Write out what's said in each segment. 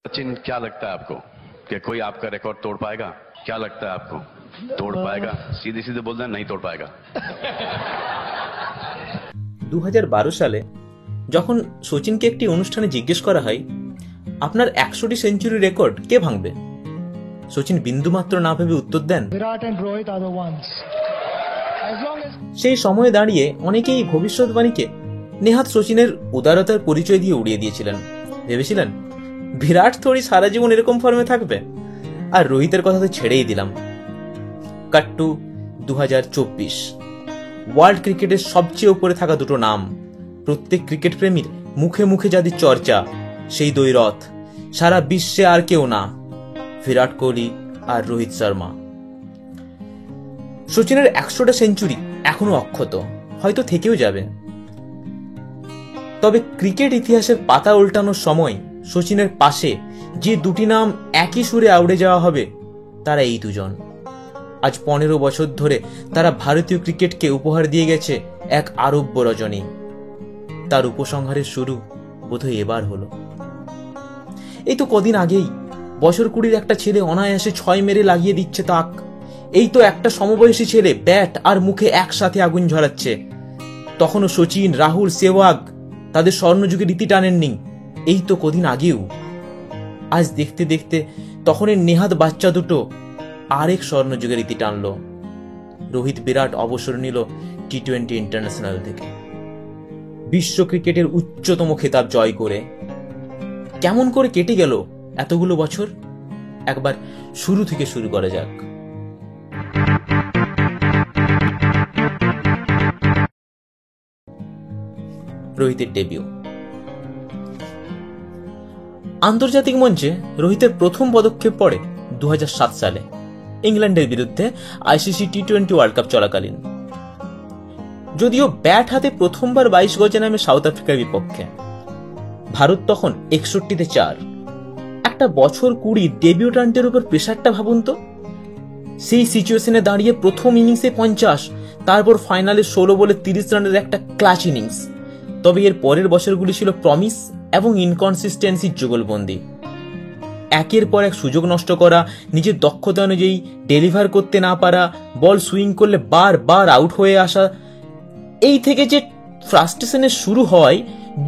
सचिन, क्या लगता है आपको कि कोई आपका रिकॉर्ड तोड़ पाएगा? क्या लगता है आपको, तोड़ पाएगा? सीधे सीधे बोल दें, नहीं तोड़ पाएगा। 2012 সালে যখন সচিনকে একটি অনুষ্ঠানে জিজ্ঞেস করা হয় আপনার 100টি সেঞ্চুরি রেকর্ড কে ভাঙবে, সচিন বিন্দুমাত্র না ভেবে উত্তর দেন, সেই সময়ে দাঁড়িয়ে অনেকেই ভবিষ্যৎবাণীকে নেহাত সচিনের উদারতার পরিচয় দিয়ে উড়িয়ে দিয়েছিলেন। ভেবেছিলেন বিরাট থোড়ি সারা জীবন এরকম ফর্মে থাকবে, আর রোহিতের কথা তো ছেড়েই দিলাম। কাট টু 2024, ওয়ার্ল্ড ক্রিকেটের সবচেয়ে উপরে থাকা দুটো নাম, প্রত্যেক ক্রিকেট প্রেমীর মুখে মুখে যাদের চর্চা, সেই দ্বৈরথ সারা বিশ্বে আর কেউ না, বিরাট কোহলি আর রোহিত শর্মা। সচিনের 100টা সেঞ্চুরি এখনো অক্ষত, হয়তো থেকেও যাবে। তবে ক্রিকেট ইতিহাসের পাতা উল্টানোর সময় সচিনের পাশে যে দুটি নাম একই সুরে আউড়ে যাওয়া হবে, তারা এই দুজন। আজ 15 বছর ধরে তারা ভারতীয় ক্রিকেটকে উপহার দিয়ে গেছে এক আরব্য রজনী। তার উপসংহারের শুরু বোধহয় এবার হলো। এই তো কদিন আগেই বছর 20 একটা ছেলে অনায়াসে 6 মেরে লাগিয়ে দিচ্ছে তাক। এই তো একটা সমবয়সী ছেলে ব্যাট আর মুখে একসাথে আগুন ঝরাচ্ছে। তখনও সচিন, রাহুল, সেহওয়াগ তাদের স্বর্ণযুগে রীতি টানেননি, এই তো কদিন আগেও। আজ দেখতে দেখতে তখনের নেহাত বাচ্চা দুটো আরেক স্বর্ণযুগের রীতি টানল। রোহিত বিরাট অবসর নিল টি-20 ইন্টারন্যাশনাল থেকে, বিশ্ব ক্রিকেটের উচ্চতম খেতাব জয় করে। কেমন করে কেটে গেল এতগুলো বছর, একবার শুরু থেকে শুরু করা যাক। রোহিতের ডেবিউ। আন্তর্জাতিক মঞ্চে রোহিতের প্রথম পদক্ষেপ পড়ে 2007 সালে ইংল্যান্ডের বিরুদ্ধে আইসিসি টি-20 ওয়ার্ল্ড কাপ চলাকালীন। যদিও ব্যাট হাতে প্রথমবার 22 গজে নামে সাউথ আফ্রিকার বিপক্ষে। ভারত তখন 61তে 4। একটা বছর 20 ডেবিউটান্টের উপর প্রেসারটা ভাবুন তো। সেই সিচুয়েশনে দাঁড়িয়ে প্রথম ইনিংসে 50, তারপর ফাইনালে 16 বলে 30 রানের একটা ক্লাচ ইনিংস। তবে এর পরের বছরগুলি ছিল প্রমিস এবং ইনকনসিস্টেন্সির যুগলবন্দি। একের পর এক সুযোগ নষ্ট করা, নিজের দক্ষতা অনুযায়ী ডেলিভার করতে না পারা, বল সুইং করলে বারবার আউট হয়ে আসা। এই থেকে যে ফ্রাস্ট্রেশনের শুরু হয়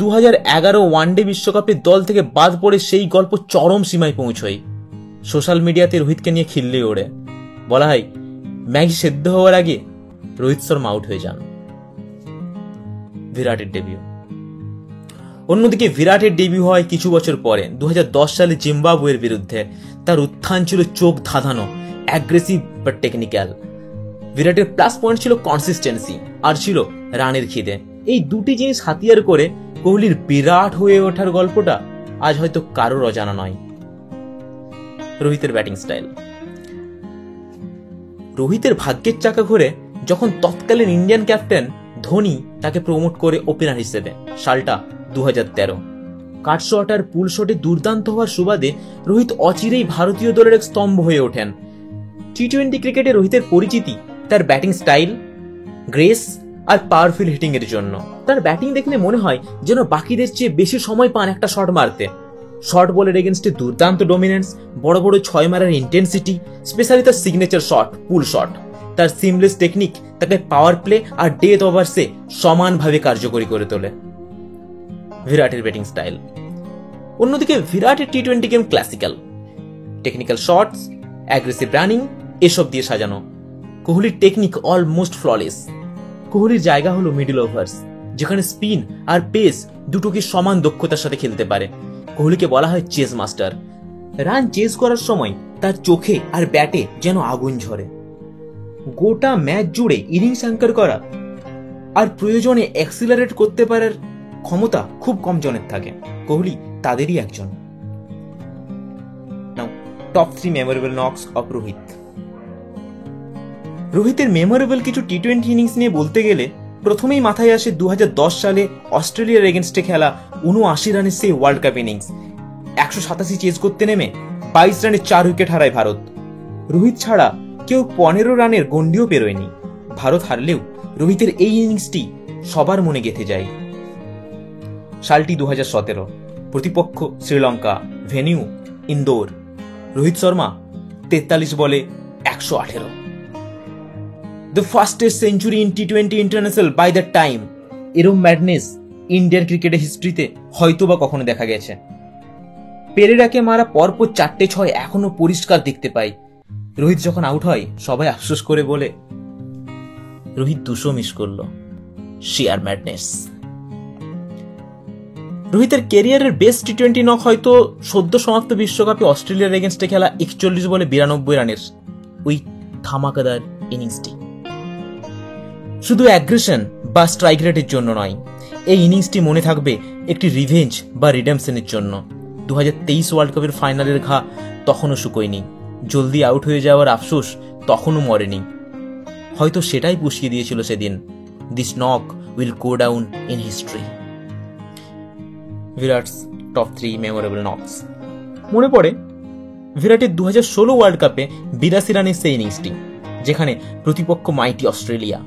2011 ওয়ানডে বিশ্বকাপে দল থেকে বাদ পড়ে, সেই গল্প চরম সীমায় পৌঁছয়। সোশ্যাল মিডিয়াতে রোহিতকে নিয়ে খিল্লি ওড়ে, বলা হয় ম্যাগি সেদ্ধ হওয়ার আগে রোহিত শর্মা আউট হয়ে যান। বিরাটের ডেবিউ। অন্যদিকে বিরাটের ডেবিউ হয় কিছু বছর পরে 2010 সালে জিম্বাবুয়ের বিরুদ্ধে। তার উত্থান ছিল চোখ ধাঁধানো, অ্যাগ্রেসিভ বাট টেকনিক্যাল। বিরাটের প্লাস পয়েন্ট ছিল কনসিস্টেন্সি আর ছিল রানের খিদে। এই দুটি জিনিস হাতিয়ার করে কোহলির বিরাট হয়ে ওঠার গল্পটা আজ হয়তো কারোর অজানা নয়। রোহিতের ব্যাটিং স্টাইল। রোহিতের ভাগ্যের চাকা ঘুরে যখন তৎকালীন ইন্ডিয়ান ক্যাপ্টেন ধোনি তাকে প্রমোট করে ওপেনার হিসেবে, সালটা 2013। কাটশট আর পুল শটে দুর্দান্ত হওয়ার সুবাদে রোহিত অচিরেই ভারতীয় দলের এক স্তম্ভ হয়ে ওঠেন। টি-20 ক্রিকেটে রোহিতের পরিচিতি তার ব্যাটিং স্টাইল, গ্রেস আর পাওয়ারফুল হিটিং এর জন্য। তার ব্যাটিং দেখলে মনে হয় যেন বাকিদের চেয়ে বেশি সময় পান একটা শট মারতে। শর্ট বলের এগেনস্টে দুর্দান্ত ডোমিনেন্স, বড় বড় 6 মারার ইন্টেন্সিটি, স্পেশালি তার সিগনেচার শট পুল শট। তার সিমলেস টেকনিক তাকে পাওয়ার প্লে আর ডেথ ওভার্সে সমানভাবে কার্যকরী করে তোলে। বিরাটের ব্যাটিং স্টাইল। অন্যদিকে বিরাটের টি-20 game classical, technical shots, aggressive running এসব দিয়ে সাজানো। কোহলির টেকনিক অলমোস্ট ফ্ললেস। কোহলির জায়গা হলো মিডল ওভার্স, যেখানে স্পিন আর পেস দুটোকে সমান দক্ষতার সাথে খেলতে পারে। কোহলিকে বলা হয় চেস মাস্টার। রান চেস করার সময় তার চোখে আর ব্যাটে যেন আগুন ঝরে। গোটা ম্যাচ জুড়ে ইনিংস অ্যাঙ্কার করা আর প্রয়োজনে অ্যাক্সিলারেট করতে পারার ক্ষমতা খুব কম জনের থাকে। কোহলি তাদেরই একজন। Now top 3 memorable knocks of Rohit. রোহিতের মেমোরেবল কিছু টি-20 ইনিংস নিয়ে বলতে গেলে প্রথমেই মাথায় আসে 2010 সালে অস্ট্রেলিয়ার এগেনস্টে খেলা 79 রানের সেই ওয়ার্ল্ড কাপ ইনিংস। 187 চেজ করতে নেমে 22 রানে 4 উইকেট হারায় ভারত। রোহিত ছাড়া কেউ 15 রানের গন্ডিও পেরোয়নি। ভারত হারলেও রোহিতের এই ইনিংসটি সবার মনে গেঁথে যায়। সালটি 2017, প্রতিপক্ষ শ্রীলঙ্কা, ভেনিউ ইন্দোর। রোহিত শর্মা 43 বলে 118, দ্য ফাস্টেস্ট সেঞ্চুরি ইন টি-20 ইন্টারন্যাশনাল বাই দ্য টাইম। এরম ম্যাডনেস ইন্ডিয়ান ক্রিকেটের হিস্ট্রিতে হয়তোবা কখনো দেখা গেছে। পেরেরাকে মারা পরপর 4টে 6 এখনো পরিষ্কার দেখতে পাই। রোহিত যখন আউট হয় সবাই আফসোস করে বলে, রোহিত 200 মিস করলো। শিয়ার ম্যাডনেস। রোহিতের ক্যারিয়ারের বেস্ট টি-20 নক হয়তো সদ্য সমাপ্ত বিশ্বকাপে অস্ট্রেলিয়ার এগেনস্টে খেলা 41 বলে 92 রানের ওই ধামাকাদার ইনিংসটি। শুধু অ্যাগ্রেশন বা স্ট্রাইক রেটের জন্য নয়, এই ইনিংসটি মনে থাকবে একটি রিভেঞ্জ বা রিডেমশনের জন্য। 2023 ওয়ার্ল্ড কাপের ফাইনালের ঘা তখনও শুকোয়নি, জলদি আউট হয়ে যাওয়ার আফসোস তখনও মরেনি। হয়তো সেটাই পুষিয়ে দিয়েছিল সেদিন, this knock will go down in history. Virat's top 3 memorable knocks. মনে পড়ে বিরাটের 2016 ওয়ার্ল্ড কাপে 82 রানের সেই ইনিংসটি, যেখানে প্রতিপক্ষ মাইটি অস্ট্রেলিয়া,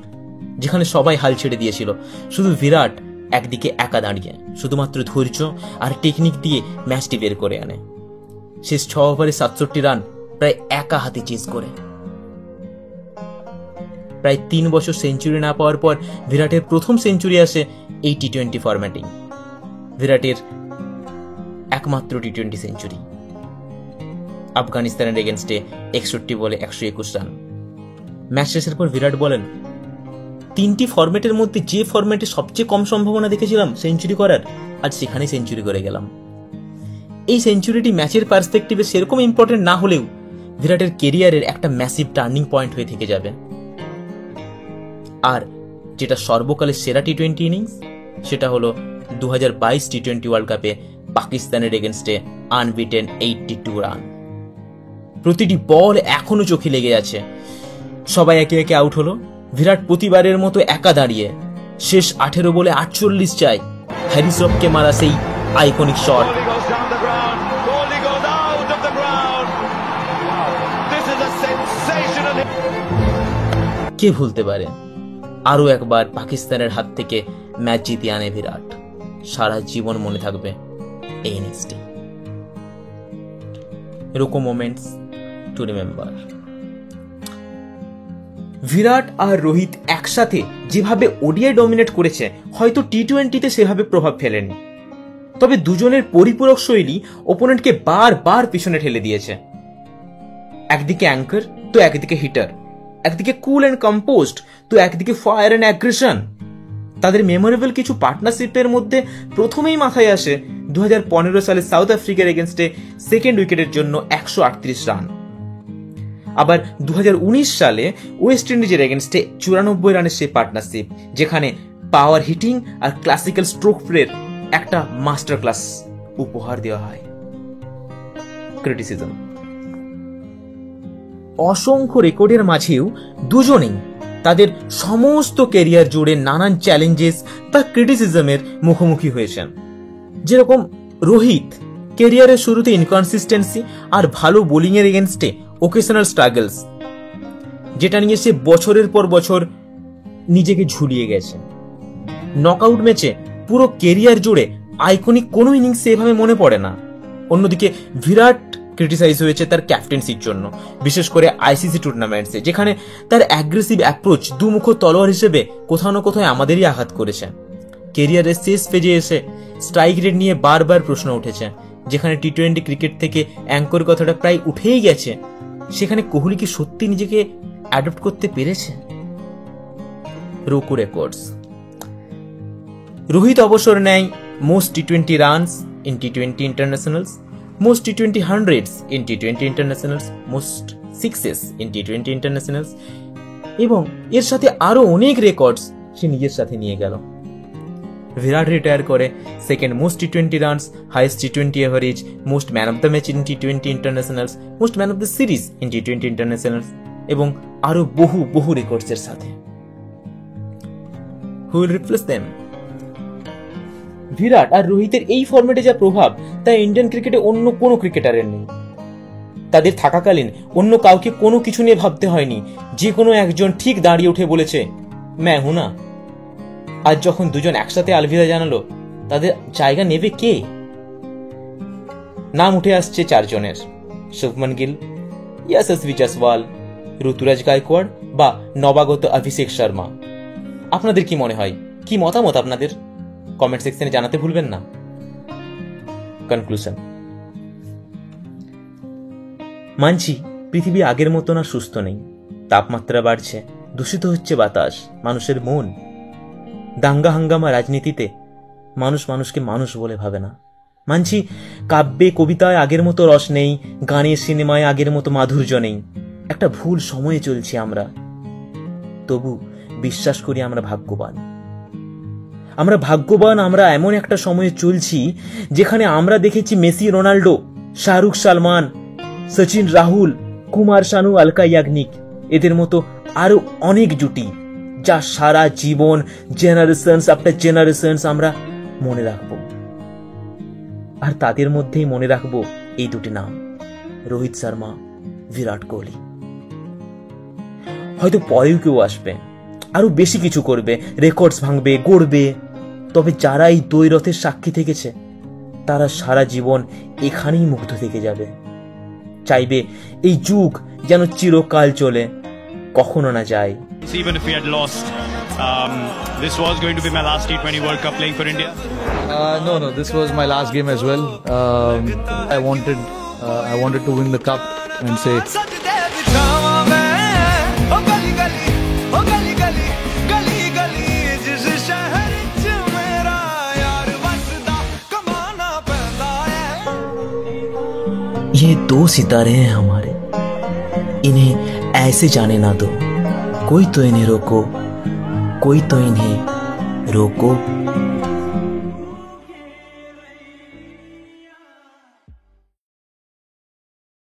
যেখানে সবাই হাল ছেড়ে দিয়েছিল, শুধু বিরাট একদিকে একা দাঁড়িয়ে শুধুমাত্র ধৈর্য আর টেকনিক দিয়ে ম্যাচটি বের করে আনে। শেষ 6 ওভারে 67 রান প্রায় একা হাতে চেজ করে। প্রায় 3 বছর সেঞ্চুরি না পাওয়ার পর বিরাটের প্রথম সেঞ্চুরি আসে এই টি-20 ফরম্যাটিং। বিরাটের একমাত্র টি-20 সেঞ্চুরি। আফগানিস্তানের এগেনস্টে 61 বলে 121 রান। ম্যাচ শেষের পর বিরাট বলেন, 3টি ফরম্যাটের মধ্যে যে ফরম্যাটে সবচেয়ে কম সম্ভাবনা দেখেছিলাম সেঞ্চুরি করার, আজ সেখানেই সেঞ্চুরি করে গেলাম। এই সেঞ্চুরিটি ম্যাচের পার্সপেক্টিভে সেরকম ইম্পর্টেন্ট না হলেও বিরাটের কেরিয়ারের একটা ম্যাসিভ টার্নিং পয়েন্ট হয়ে থেকে যাবে। আর যেটা সর্বকালের সেরা টি-20 ইনিংস, সেটা হলো 2022 টি-20 ওয়ার্ল্ড কাপে পাকিস্তানের এগেনস্টে আনবিটেন 82 রান। প্রতিটি বল এখনো চোখে লেগে আছে। সবাই একে একে আউট হলো, বিরাট প্রতিবারের মতো একা দাঁড়িয়ে শেষ 18 বলে 48 চাই হ্যারি শ্রফকে মারা সেই আইকনিক শট। কে ভুলতে পারে আরো একবার পাকিস্তানের হাত থেকে ম্যাচ জিতিয়ে আনে বিরাট। সারা জীবন মনে থাকবে এই ইনিংসটি। এরকম মোমেন্টস টু রিমেম্বার। বিরাট আর রোহিত একসাথে যেভাবে ওডিআই ডমিনেট করেছে, হয়তো টি-20তে সেভাবে প্রভাব ফেলেনি, তবে দুজনের পরিপূরক শৈলী ওপোনেন্টকে বারবার পিছনে ঠেলে দিয়েছে। একদিকে অ্যাঙ্কার তো একদিকে হিটার, একদিকে কুল অ্যান্ড কম্পোজড তো একদিকে ফায়ার অ্যান্ড অ্যাগ্রেশন। তাদের মেমোরেবল কিছু পার্টনারশিপের মধ্যে প্রথমেই মাথায় আসে 2015 সালে সাউথ আফ্রিকার এগেনস্টে সেকেন্ড উইকেটের জন্য 138 রান। আবার 2019 সালে ওয়েস্ট ইন্ডিজের এগেনস্টে 94 রানের সেই পার্টনারশিপ, যেখানে পাওয়ার হিটিং আর ক্লাসিক্যাল স্ট্রোক প্লের একটা মাস্টার ক্লাস উপহার দেওয়া হয়। ক্রিটিসিজম। অসংখ্য রেকর্ডের মাঝেও দুজনেই তাদের সমস্ত ক্যারিয়ার জুড়ে নানান চ্যালেঞ্জেস বা ক্রিটিসিজমের মুখোমুখি হয়েছেন। যেরকম রোহিত ক্যারিয়ারের শুরুতে ইনকনসিস্টেন্সি আর ভালো বোলিং এর এগেনস্টে ওকেশনাল স্ট্রাগলস, যেটা নিয়ে সে বছরের পর বছর নিজেকে ঝুলিয়ে গেছে। নকআউট ম্যাচে পুরো ক্যারিয়ার জুড়ে আইকনিক কোনো ইনিংস এভাবে মনে পড়ে না। অন্যদিকে বিরাট ক্রিটিসাইজ হয়েছে তার ক্যাপ্টেন্সির জন্য, বিশেষ করে আইসিসি টুর্নামেন্টসে, যেখানে তার অ্যাগ্রেসিভ অ্যাপ্রোচ দুমুখ তলোয়ার হিসেবে কোথাও না কোথাও আমাদেরই আঘাত করেছে। ক্যারিয়ারের শেষ পেজে এসে স্ট্রাইক রেট নিয়ে বারবার প্রশ্ন উঠেছে। যেখানে টি-20 ক্রিকেট থেকে অ্যাঙ্কর কথাটা প্রায় উঠেই গেছে, সেখানে কোহলি কি সত্যি নিজেকে অ্যাডপ্ট করতে পেরেছে? Roku records. রোহিত অবসর নেয় most টি-20 runs in টি-20 ইন্টারন্যাশনালস, most T20 hundreds in T20 internationals, most sixes in T20 internationals, এবং এর সাথে আরো অনেক রেকর্ডস সে নিজের সাথে নিয়ে গেল। বিরাট রিটায়ার করে second most টি-20 runs, highest টি-20 average, most man of the match in টি-20 ইন্টারন্যাশনালস, most man of the series in টি-20 ইন্টারন্যাশনালস, এবং আরো বহু বহু রেকর্ডস এর সাথে। Who will replace them? বিরাট আর রোহিতের এই ফরম্যাটে যা প্রভাব, তা ইন্ডিয়ান ক্রিকেটে অন্য কোনো ক্রিকেটারের নেই। তাদের থাকাকালীন অন্য কাউকে কোনো কিছু নিয়ে ভাবতে হয়নি, যে কোনো একজন ঠিক দাঁড়িয়ে উঠে বলেছে ম্যায় হু না। আজ যখন দুজন একসাথে আলবিদা জানালো, তাদের জায়গা নেবে কে? নাম উঠে আসছে 4 জনের, শুভমন গিল, ইয়াশস্বী জয়সওয়াল, ঋতুরাজ গায়কোয়াড় বা নবাগত অভিষেক শর্মা। আপনাদের কি মনে হয়, কি মতামত আপনাদের? কমেন্ট সেকশনে জানাতে ভুলবেন না। কনক্লুশন, মানছি পৃথিবী আগের মতো না সুস্থ নেই, তাপমাত্রা বাড়ছে, দূষিত হচ্ছে বাতাস, মানুষের মন। দাঙ্গা হাঙ্গামা রাজনীতিতে মানুষ মানুষকে মানুষ বলে ভাবে না। মানছি কাব্যে কবিতায় আগের মতো রস নেই, গানে সিনেমায় আগের মতো মাধুর্য নেই। একটা ভুল সময়ে চলছি আমরা, তবু বিশ্বাস করি আমরা ভাগ্যবান। আমরা এমন একটা সময়ে চলছি যেখানে আমরা দেখেছি মেসি, রোনাল্ডো, শাহরুখ, সালমান, সচিন, রাহুল, কুমার শানু, আলকা ইয়াগনিক, এদের মতো আরো অনেক জুটি যা সারা জীবন জেনারেশনস আফটার জেনারেশনস আমরা মনে রাখবো। আর তাদের মধ্যেই মনে রাখবো এই দুটি নাম, রোহিত শর্মা, বিরাট কোহলি। হয়তো পরেও কেউ আসবে, আরো বেশি কিছু করবে, রেকর্ডস ভাঙবে, গড়বে, তবে যারা এই দ্বৈরথের সাক্ষী থেকেছে তারা সারা জীবন এখানেই মুগ্ধ থেকে যাবে। চাইবে এই যুগ যেন চিরকাল চলে, কখনো না যায়। Even if we had lost, this was going to be my last T20 World Cup playing for India. No, this was my last game as well. I wanted to win the cup and say. ये 2 सितारे हैं हमारे, इन्हें ऐसे जाने ना दो, कोई तो इन्हें रोको, कोई तो इन्हें रोको